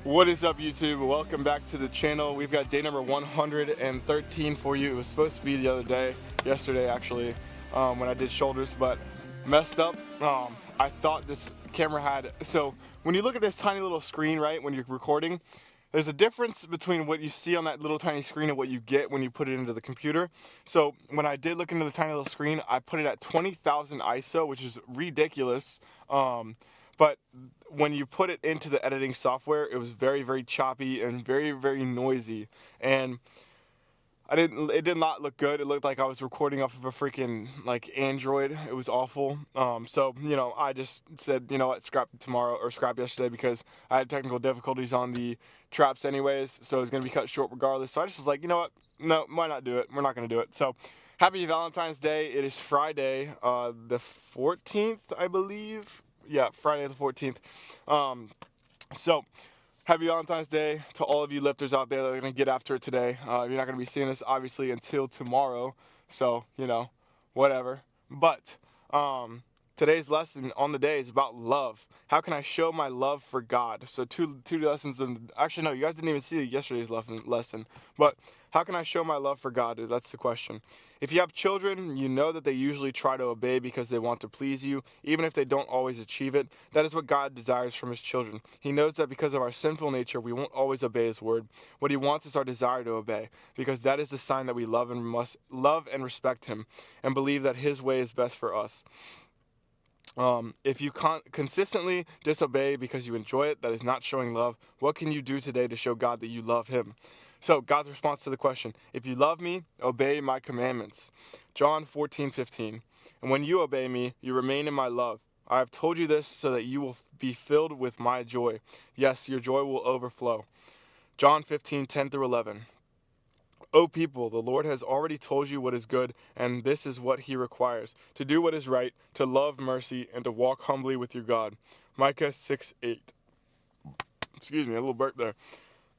What is up, YouTube? Welcome back to the channel. We've got day number 113 for you. It was supposed to be the other day, yesterday actually, when I did shoulders, but messed up. I thought this camera had, so when you look at this tiny little screen, right, when you're recording, there's a difference between what you see on that little tiny screen and what you get when you put it into the computer. So when I did look into the tiny little screen, I put it at 20,000 ISO, which is ridiculous. But when you put it into the editing software, it was very, very choppy and very, very noisy. And it did not look good. It looked like I was recording off of a freaking like Android. It was awful. So I just said, you know what, scrap tomorrow or scrap yesterday because I had technical difficulties on the traps anyways. So it's gonna be cut short regardless. So I just was like, you know what, no, why not do it? We're not gonna do it. So happy Valentine's Day. It is Friday, the 14th, I believe. Yeah, Friday the 14th. So happy Valentine's Day to all of you lifters out there that are going to get after it today. You're not going to be seeing this, obviously, until tomorrow. So, whatever. But today's lesson on the day is about love. How can I show my love for God? So two lessons. Actually, no, you guys didn't even see yesterday's lesson. But how can I show my love for God? That's the question. If you have children, you know that they usually try to obey because they want to please you, even if they don't always achieve it. That is what God desires from his children. He knows that because of our sinful nature, we won't always obey his word. What he wants is our desire to obey, because that is the sign that we love and respect him and believe that his way is best for us. If you consistently disobey because you enjoy it, that is not showing love. What can you do today to show God that you love him? So God's response to the question, if you love me, obey my commandments. John 14:15. And when you obey me, you remain in my love. I have told you this so that you will be filled with my joy. Yes, your joy will overflow. John 15:10 through 11. O people, the Lord has already told you what is good, and this is what he requires: to do what is right, to love mercy, and to walk humbly with your God. Micah 6:8. Excuse me, a little burp there.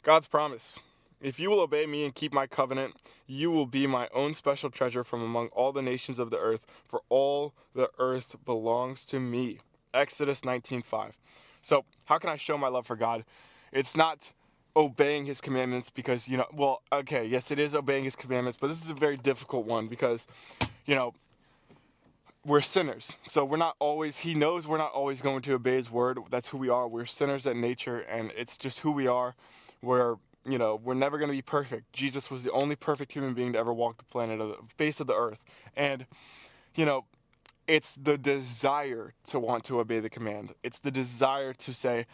God's promise. If you will obey me and keep my covenant, you will be my own special treasure from among all the nations of the earth, for all the earth belongs to me. Exodus 19:5. So, how can I show my love for God? It's not obeying his commandments because, okay, yes, it is obeying his commandments, but this is a very difficult one because, you know, we're sinners. So he knows we're not always going to obey his word. That's who we are. We're sinners at nature, and it's just who we are. We're never going to be perfect. Jesus was the only perfect human being to ever walk the face of the earth. And, you know, it's the desire to want to obey the command. It's the desire to say,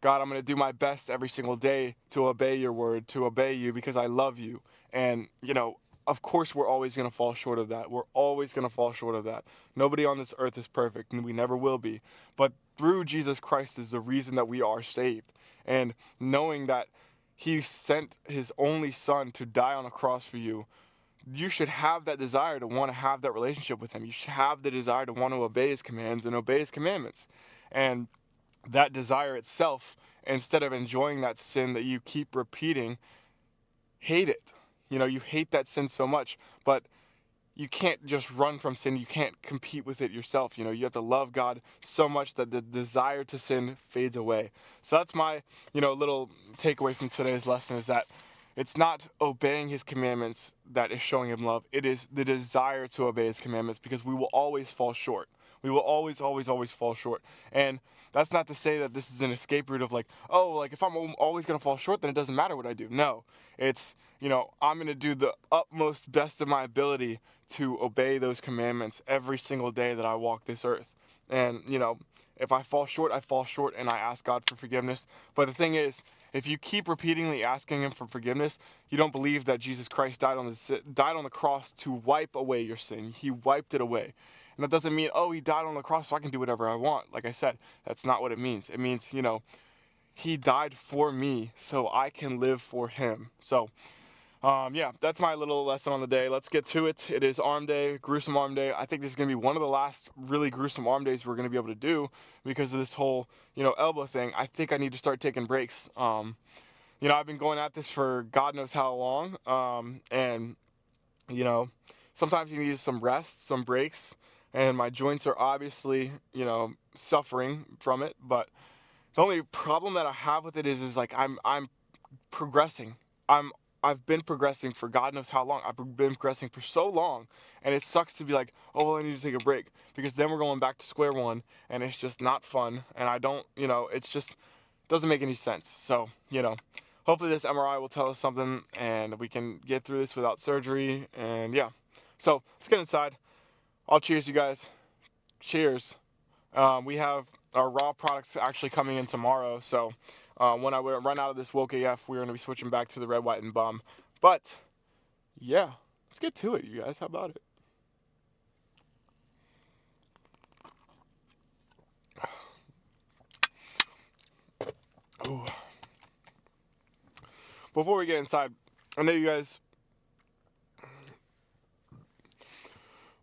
God, I'm going to do my best every single day to obey your word, to obey you because I love you. And, of course we're always going to fall short of that. We're always going to fall short of that. Nobody on this earth is perfect, and we never will be. But through Jesus Christ is the reason that we are saved. And knowing that he sent his only son to die on a cross for you, you should have that desire to want to have that relationship with him. You should have the desire to want to obey his commands and obey his commandments. And that desire itself, instead of enjoying that sin that you keep repeating, hate it. You hate that sin so much, but you can't just run from sin. You can't compete with it yourself. You have to love God so much that the desire to sin fades away. So that's my, little takeaway from today's lesson, is that it's not obeying his commandments that is showing him love. It is the desire to obey his commandments, because we will always fall short. We will always, always, always fall short. And that's not to say that this is an escape route of if I'm always going to fall short, then it doesn't matter what I do. No, it's, I'm going to do the utmost best of my ability to obey those commandments every single day that I walk this earth. And, if I fall short, I fall short, and I ask God for forgiveness. But the thing is, if you keep repeatedly asking him for forgiveness, you don't believe that Jesus Christ died on the cross to wipe away your sin. He wiped it away. And that doesn't mean, he died on the cross so I can do whatever I want. Like I said, that's not what it means. It means, he died for me so I can live for him. So, that's my little lesson on the day. Let's get to it. It is arm day, gruesome arm day. I think this is going to be one of the last really gruesome arm days we're going to be able to do because of this whole, elbow thing. I think I need to start taking breaks. I've been going at this for God knows how long. And, sometimes you need some rest, some breaks. And my joints are obviously, suffering from it. But The only problem that I have with it is like I'm progressing. I've been progressing for God knows how long. I've been progressing for so long, and it sucks to be like, oh well, I need to take a break, because then we're going back to square one, and it's just not fun, and I don't, it's just doesn't make any sense. So, hopefully this MRI will tell us something, and we can get through this without surgery, and yeah. So let's get inside. I'll cheers you guys. Cheers. We have our raw products actually coming in tomorrow, so when I run out of this Woke AF, we're going to be switching back to the red, white, and bum. But yeah, let's get to it, you guys. How about it? Ooh. Before we get inside, I know you guys.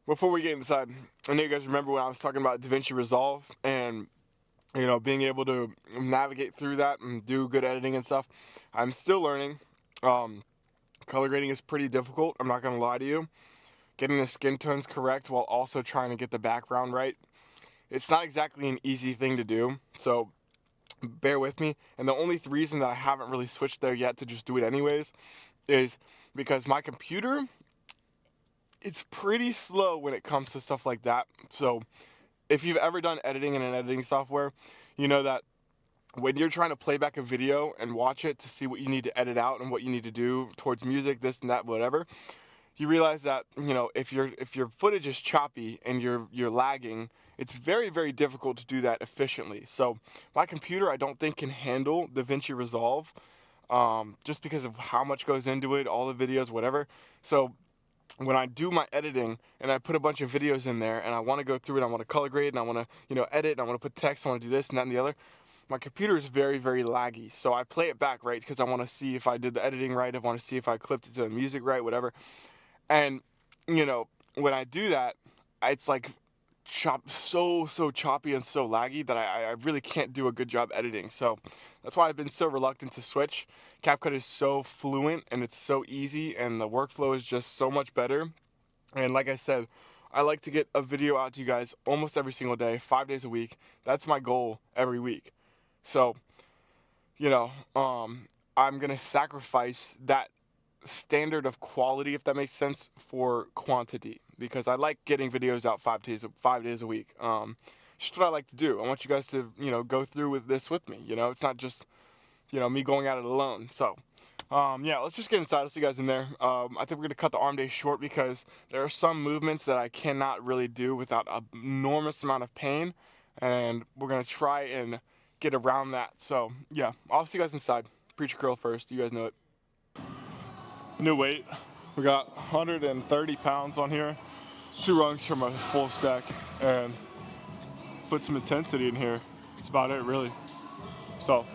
Before we get inside, I know you guys remember when I was talking about DaVinci Resolve and being able to navigate through that and do good editing and stuff. I'm still learning. Color grading is pretty difficult, I'm not going to lie to you. Getting the skin tones correct while also trying to get the background right. It's not exactly an easy thing to do, so bear with me. And the only reason that I haven't really switched there yet to just do it anyways is because my computer, it's pretty slow when it comes to stuff like that. So if you've ever done editing in an editing software, you know that when you're trying to play back a video and watch it to see what you need to edit out and what you need to do towards music, this and that, whatever, you realize that, if your footage is choppy and you're lagging, it's very, very difficult to do that efficiently. So my computer, I don't think, can handle DaVinci Resolve, just because of how much goes into it, all the videos, whatever. So when I do my editing and I put a bunch of videos in there and I want to go through it, I want to color grade and I want to, edit, and I want to put text, I want to do this and that and the other, my computer is very, very laggy. So I play it back, right, because I want to see if I did the editing right, I want to see if I clipped it to the music right, whatever. And, when I do that, it's like so choppy and so laggy that I really can't do a good job editing. So that's why I've been so reluctant to switch. CapCut is so fluent and it's so easy, and the workflow is just so much better. And like I said, I like to get a video out to you guys almost every single day, 5 days a week. That's my goal every week. So, I'm going to sacrifice that standard of quality, if that makes sense, for quantity, because I like getting videos out 5 days a week. Just what I like to do. I want you guys to, go through with this with me. It's not just, me going at it alone. So, yeah, let's just get inside. I'll see you guys in there. I think we're going to cut the arm day short because there are some movements that I cannot really do without an enormous amount of pain, and we're going to try and get around that. So, yeah, I'll see you guys inside. Preacher curl first. You guys know it. New weight. We got 130 pounds on here. 2 rungs from a full stack, and put some intensity in here. That's about it, really. So,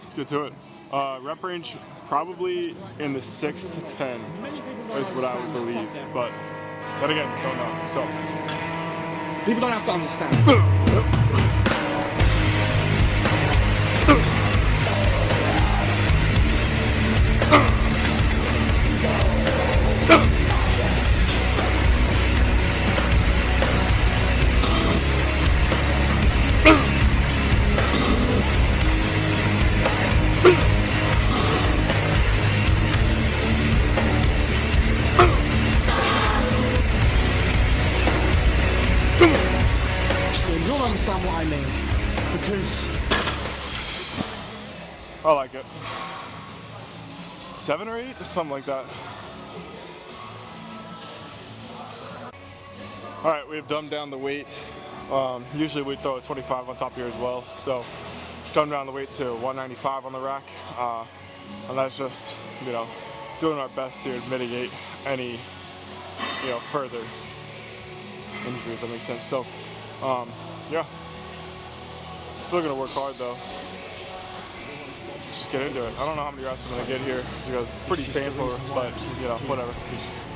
let's get to it. Rep range, probably in the 6 to 10 is what I would believe, but then again, don't know. So, people don't have to understand. Understand what I mean, because I like it. 7 or 8, something like that. All right, we've dumbed down the weight. Usually we throw a 25 on top here as well, so dumbed down the weight to 195 on the rack, and that's just, doing our best here to mitigate any, further injury, if that makes sense. So, yeah. Still gonna work hard though. Just get into it. I don't know how many reps I'm gonna get here because it's pretty painful, but whatever.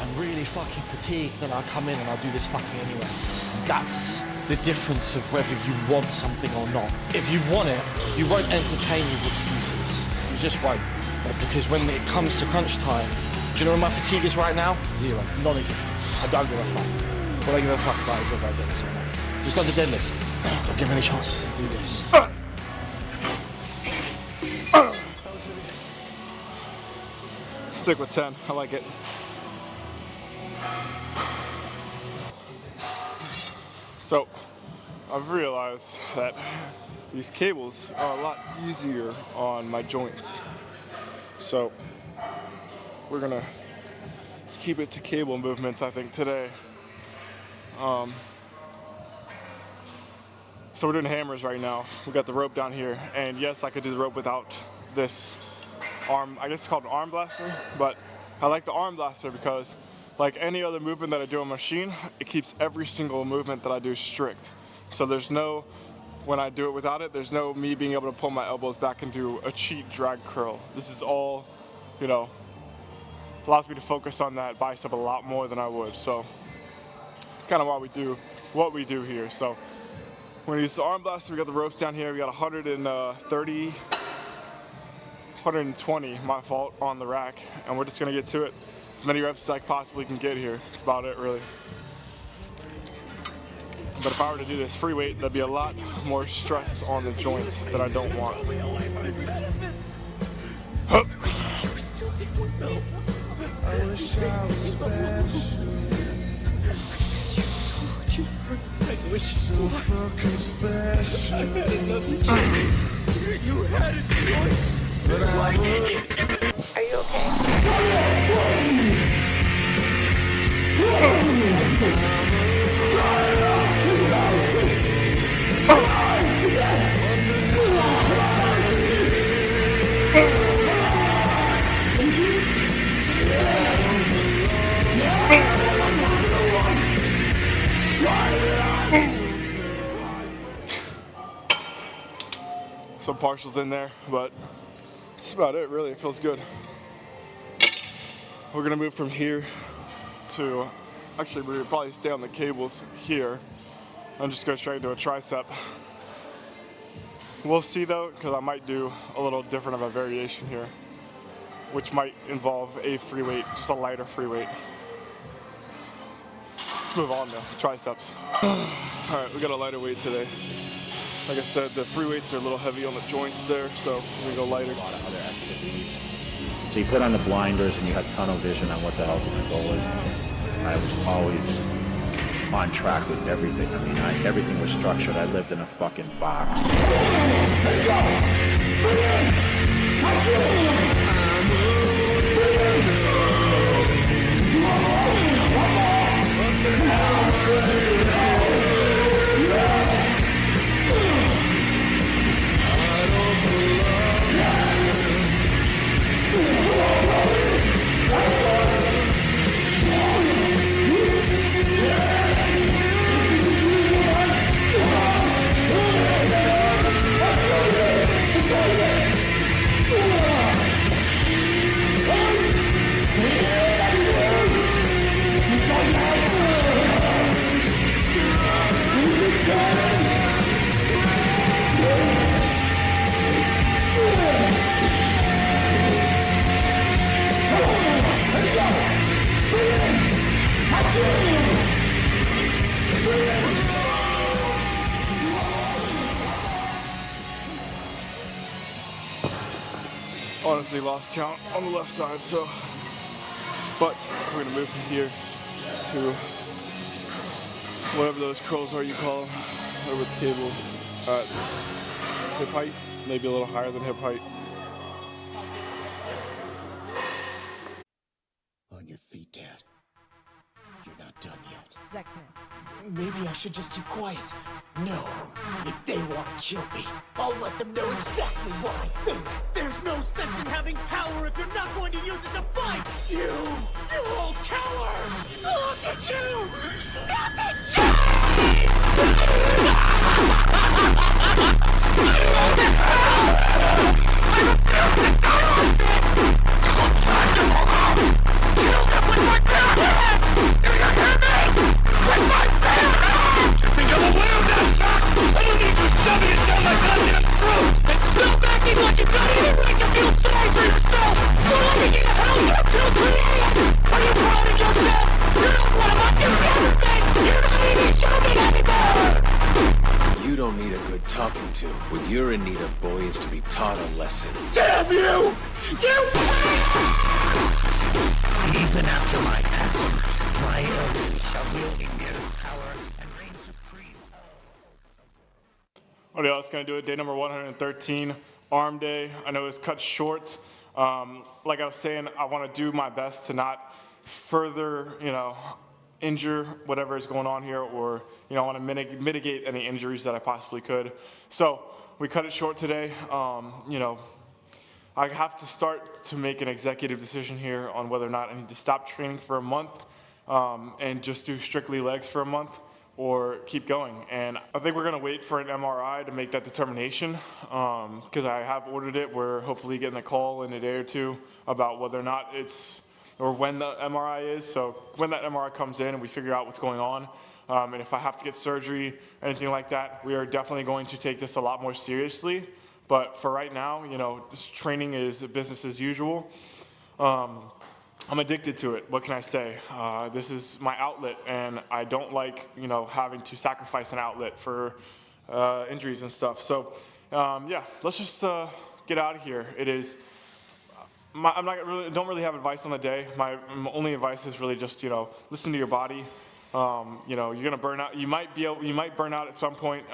I'm really fucking fatigued, and I come in and I do this fucking anyway. That's the difference of whether you want something or not. If you want it, you won't entertain these excuses. You just won't. Because when it comes to crunch time, do you know where my fatigue is right now? 0. Non-existent. I don't give a fuck. What I give a fuck about is whether I get this or not. Just like the deadlift. Don't give any chances to do this. stick with 10. I like it. So, I've realized that these cables are a lot easier on my joints. So, we're gonna keep it to cable movements, I think, today. So we're doing hammers right now. We got the rope down here, and yes, I could do the rope without this arm. I guess it's called an arm blaster, but I like the arm blaster because, like any other movement that I do on machine, it keeps every single movement that I do strict. So there's no, when I do it without it, there's no me being able to pull my elbows back and do a cheap drag curl. This is all, you know, allows me to focus on that bicep a lot more than I would. So it's kind of why we do what we do here. So when we use the arm blaster, we got the ropes down here. We got 130, 120, my fault, on the rack. And we're just gonna get to it. As many reps as I possibly can get here. That's about it, really. But if I were to do this free weight, that'd be a lot more stress on the joint that I don't want. Hup. I wish I was special. So fucking special. You had a choice, but I would. Are you okay? Some partials in there, but that's about it, really. It feels good. We're gonna move from here to, actually we would probably stay on the cables here and just go straight into a tricep. We'll see though, because I might do a little different of a variation here, which might involve a free weight, just a lighter free weight. Let's move on though, triceps. All right, we got a lighter weight today. Like I said, the free weights are a little heavy on the joints there, so we're gonna go lighter. A lot of other activities. So you put on the blinders and you had tunnel vision on what the ultimate goal was. I was always on track with everything. I mean, everything was structured. I lived in a fucking box. Honestly lost count on the left side, so, but we're gonna move from here to whatever those curls are you call them, over the cable at hip height, maybe a little higher than hip height. On your feet, Dad. You're not done yet. Zach Smith. Maybe I should just keep quiet. No. If they want to kill me, I'll let them know exactly what I think. There's no sense in having power if you're not going to use it to fight. You're all cowards. Look at you. Nothing You don't need a good talking to. What you're in need of, boy, is to be taught a lesson. Damn you! Even after my passing, my elders shall wield Ymir's power and reign supreme. Okay, that's gonna do it. Day number 113, arm day. I know it's cut short. Like I was saying, I want to do my best to not further, injure whatever is going on here, or I want to mitigate any injuries that I possibly could. So we cut it short today. I have to start to make an executive decision here on whether or not I need to stop training for a month and just do strictly legs for a month, or keep going. And I think we're gonna wait for an MRI to make that determination, because I have ordered it. We're hopefully getting a call in a day or two about whether or not or when the MRI is. So when that MRI comes in and we figure out what's going on, and if I have to get surgery, anything like that, we are definitely going to take this a lot more seriously. But for right now, this training is business as usual. I'm addicted to it. What can I say? This is my outlet, and I don't like, having to sacrifice an outlet for injuries and stuff. So, yeah, let's just get out of here. It is. Don't really have advice on the day. My only advice is really just, listen to your body. You're gonna burn out. You might burn out at some point,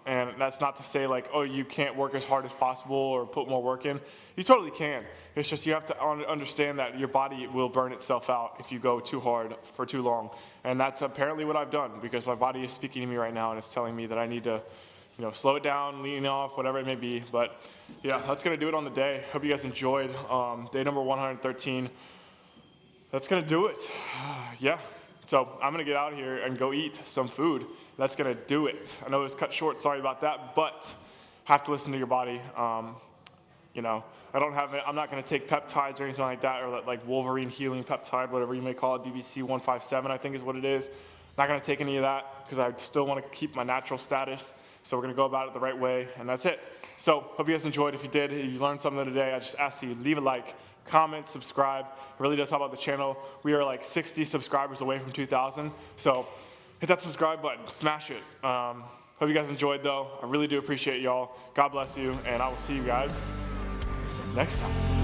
and that's not to say like, oh, you can't work as hard as possible or put more work in. You totally can. It's just you have to understand that your body will burn itself out if you go too hard for too long, and that's apparently what I've done, because my body is speaking to me right now and it's telling me that I need to, slow it down, lean off, whatever it may be. But yeah, that's gonna do it on the day. Hope you guys enjoyed day number 113. That's gonna do it. Yeah. So I'm gonna get out of here and go eat some food. That's gonna do it. I know it was cut short, sorry about that, but have to listen to your body. I'm not gonna take peptides or anything like that, or like Wolverine healing peptide, whatever you may call it, BBC 157, I think is what it is. Not gonna take any of that, because I still wanna keep my natural status. So we're gonna go about it the right way, and that's it. So hope you guys enjoyed. If you did, if you learned something today, I just ask that you leave a like, comment, subscribe. It really does help out the channel. We are like 60 subscribers away from 2,000. So hit that subscribe button, smash it. Hope you guys enjoyed though. I really do appreciate y'all. God bless you, and I will see you guys next time.